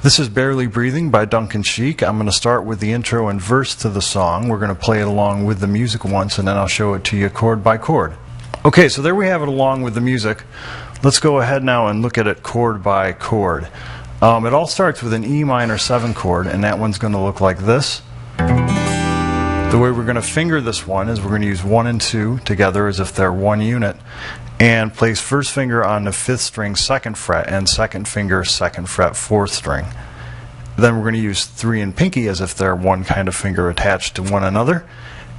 This is Barely Breathing by Duncan Shiek. I'm going to start with the intro and verse to the song. We're going to play it along with the music once, and then I'll show it to you chord by chord. Okay, so there we have it along with the music. Let's go ahead now and look at it chord by chord. It all starts with an E minor 7 chord, and that one's going to look like this. The way we're going to finger this one is we're going to use 1 and 2 together as if they're one unit, and place first finger on the 5th string 2nd fret and second finger 2nd fret 4th string. Then we're going to use 3 and pinky as if they're one kind of finger attached to one another,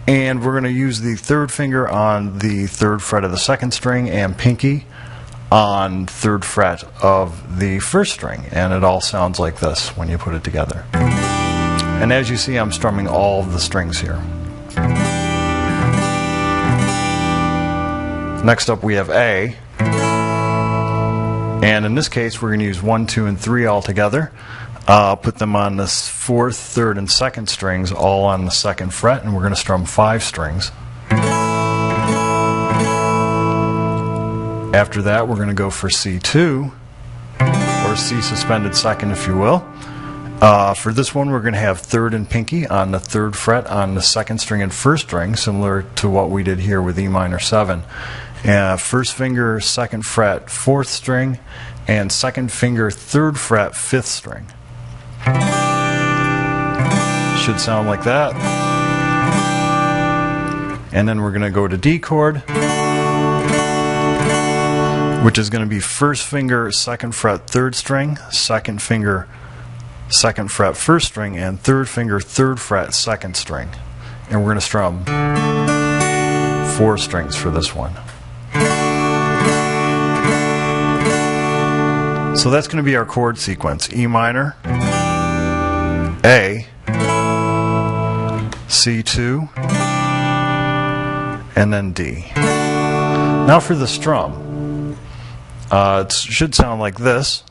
and we're going to use the 3rd finger on the 3rd fret of the 2nd string and pinky on 3rd fret of the 1st string, and it all sounds like this when you put it together. And as you see, I'm strumming all of the strings here. Next up we have A, and in this case we're going to use 1, 2, and 3 all together. Put them on the 4th, 3rd, and 2nd strings all on the 2nd fret, and we're going to strum 5 strings. After that we're going to go for C2, or C suspended 2nd if you will. For this one we're going to have 3rd and pinky on the 3rd fret on the 2nd string and 1st string, similar to what we did here with E minor 7. 1st finger 2nd fret 4th string, and 2nd finger 3rd fret 5th string. Should sound like that. And then we're going to go to D chord, which is going to be 1st finger 2nd fret 3rd string, 2nd finger 2nd fret 1st string, and 3rd finger 3rd fret 2nd string. And we're going to strum 4 strings for this one. So that's going to be our chord sequence: E minor, A, C2, and then D. Now for the strum. It should sound like this.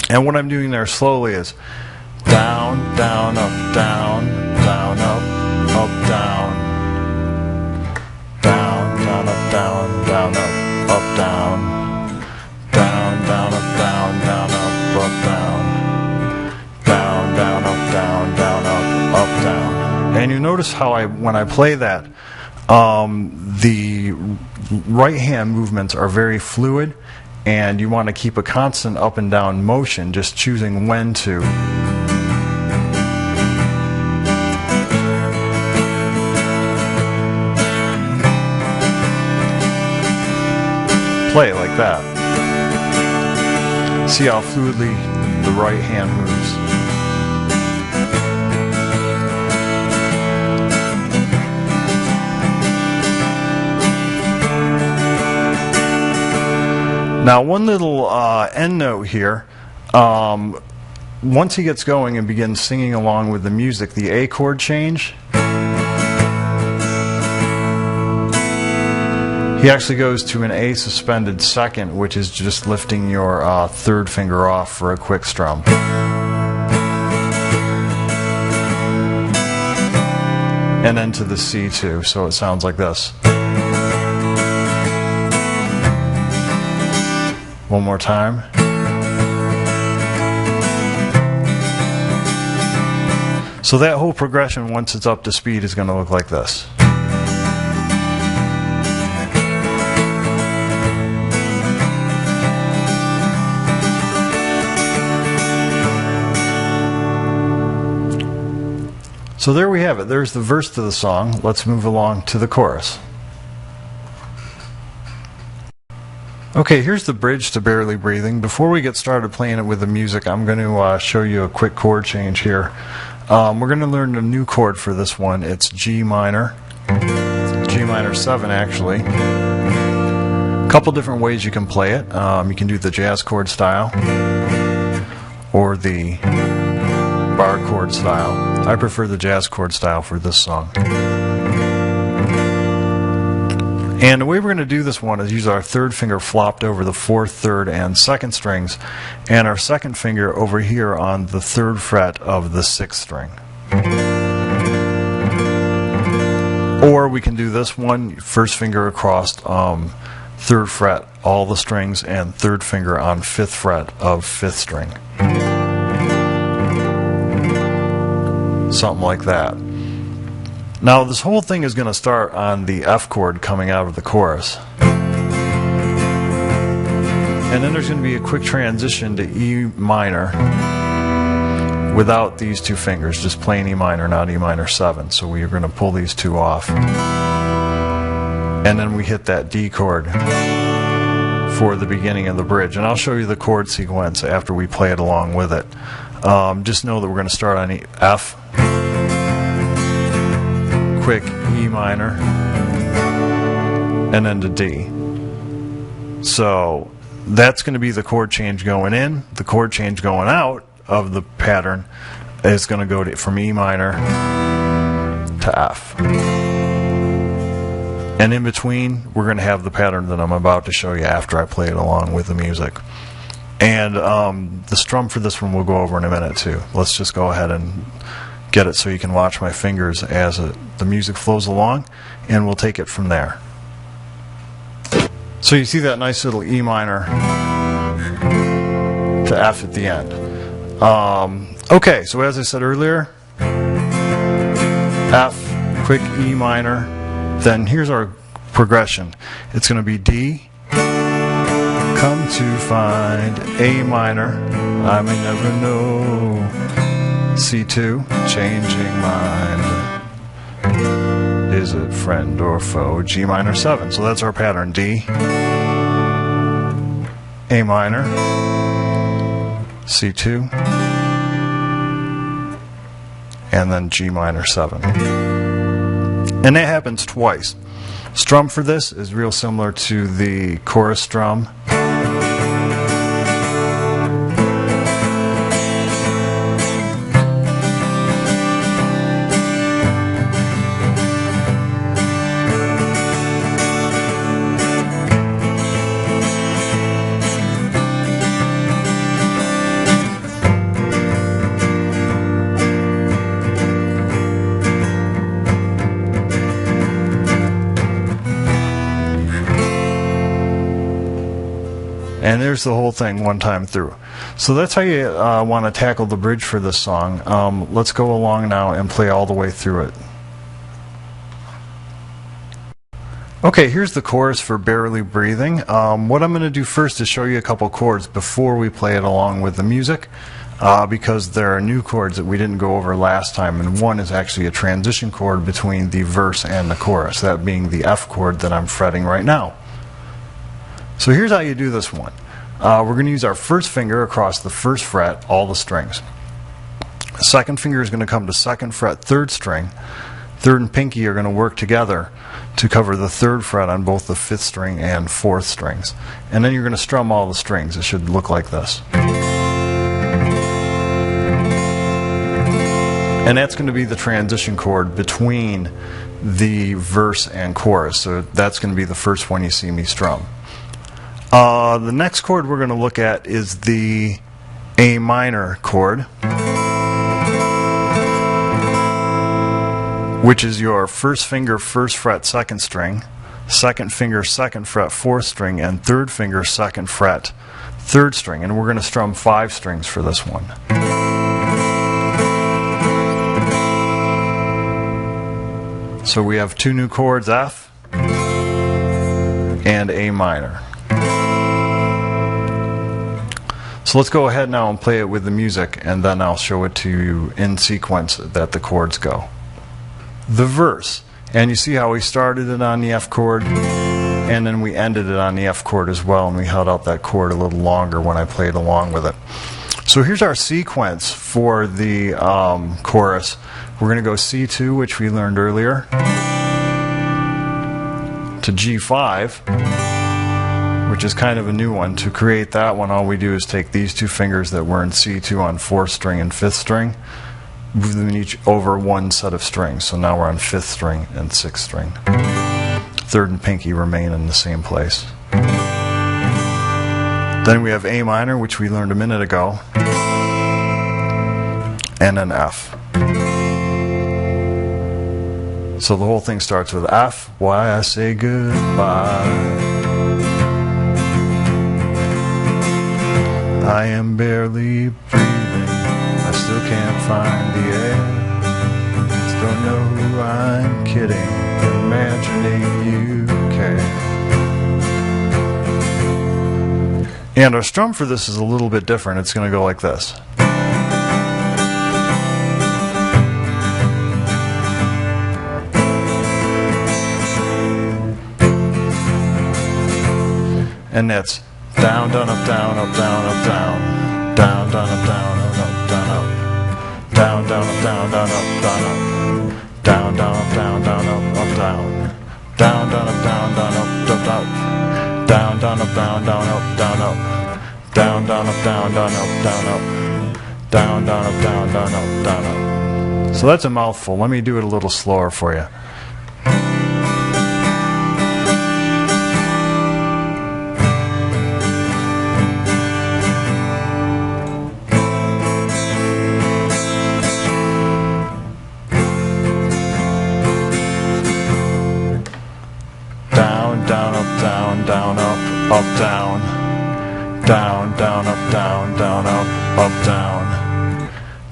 And what I'm doing there slowly is down, down, up, down, down, up, down, down, down, up, down, down, up, down, down, down, up, down, down, up, down, down, down, up, down, down, up, down. And you notice how when I play that, the right hand movements are very fluid, and you want to keep a constant up and down motion, just choosing when to. Play like that. See how fluidly the right hand moves. Now one little end note here, once he gets going and begins singing along with the music, the A chord change, he actually goes to an A suspended 2nd, which is just lifting your 3rd finger off for a quick strum. And then to the C2, so it sounds like this. One more time. So that whole progression, once it's up to speed, is going to look like this. So there we have it. There's the verse to the song. Let's move along to the chorus. Okay, here's the bridge to Barely Breathing. Before we get started playing it with the music, I'm going to show you a quick chord change here. We're going to learn a new chord for this one. It's G minor. G minor 7, actually. A couple different ways you can play it. You can do the jazz chord style or the bar chord style. I prefer the jazz chord style for this song. And the way we're going to do this one is use our 3rd finger flopped over the 4th, 3rd, and 2nd strings, and our 2nd finger over here on the 3rd fret of the 6th string. Or we can do this one, first finger across 3rd fret, all the strings, and 3rd finger on 5th fret of 5th string. Something like that. Now this whole thing is going to start on the F chord coming out of the chorus. And then there's going to be a quick transition to E minor without these 2 fingers, just plain E minor, not E minor 7. So we are going to pull these 2 off. And then we hit that D chord for the beginning of the bridge. And I'll show you the chord sequence after we play it along with it. Just know that we're going to start on F, quick E minor, and then to D. So that's going to be the chord change going in. The chord change going out of the pattern is going to go from E minor to F. And in between, we're going to have the pattern that I'm about to show you after I play it along with the music. And the strum for this one we'll go over in a minute too. Let's just go ahead and get it so you can watch my fingers as the music flows along, and we'll take it from there. So you see that nice little E minor to F at the end. Okay, so as I said earlier, F, quick E minor, then here's our progression. It's going to be D, come to find A minor, I may never know, C2, changing mind, is it friend or foe, G minor 7. So that's our pattern, D, A minor, C2, and then G minor 7. And that happens twice. Strum for this is real similar to the chorus strum. And there's the whole thing one time through. So that's how you want to tackle the bridge for this song. Let's go along now and play all the way through it. Okay, here's the chorus for Barely Breathing. What I'm going to do first is show you a couple chords before we play it along with the music, because there are new chords that we didn't go over last time, and one is actually a transition chord between the verse and the chorus, that being the F chord that I'm fretting right now. So here's how you do this one. We're going to use our first finger across the 1st fret, all the strings. The second finger is going to come to 2nd fret, 3rd string. 3rd and pinky are going to work together to cover the 3rd fret on both the 5th string and 4th strings. And then you're going to strum all the strings. It should look like this. And that's going to be the transition chord between the verse and chorus. So that's going to be the first one you see me strum. The next chord we're going to look at is the A minor chord, which is your first finger 1st fret 2nd string, second finger 2nd fret 4th string, and 3rd finger 2nd fret 3rd string. And we're going to strum 5 strings for this one. So we have 2 new chords, F and A minor. So let's go ahead now and play it with the music, and then I'll show it to you in sequence that the chords go. The verse, and you see how we started it on the F chord, and then we ended it on the F chord as well, and we held out that chord a little longer when I played along with it. So here's our sequence for the chorus. We're going to go C2, which we learned earlier, to G5, which is kind of a new one. To create that one, all we do is take these 2 fingers that were in C2 on 4th string and 5th string, move them each over one set of strings. So now we're on 5th string and 6th string. 3rd and pinky remain in the same place. Then we have A minor, which we learned a minute ago, and then F. So the whole thing starts with F, why I say goodbye. I am barely breathing, I still can't find the air. Don't know who I'm kidding, imagining you care. And our strum for this is a little bit different. It's going to go like this. And that's down, down, up, down, up, down, up, down, down, down, up, down, up, down, up, down, down, up, down, down, up, down, up, down, down, up, down, down, up, down, down, down, up, down, down, up, down, down, down, up, down, down, up, down, up, down, down, up, down, down, up, down, up, down, down, up, down, down, up, down, up. So that's a mouthful. Let me do it a little slower for you. Down, up, down, down, down, up, down, down, up, down,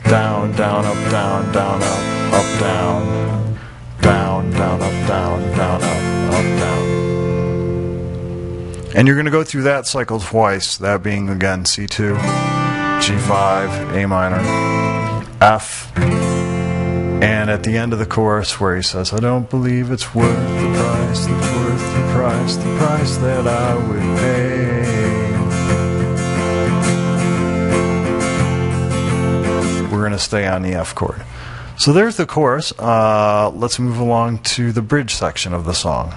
down, down, up, down, down, up, down, down, down, up, down, down, up, down. And you're going to go through that cycle twice, that being again C2, G5, A minor, F, and at the end of the chorus where he says, I don't believe it's worth the price, it's worth the price that I would pay. We're going to stay on the F chord. So there's the chorus. Let's move along to the bridge section of the song.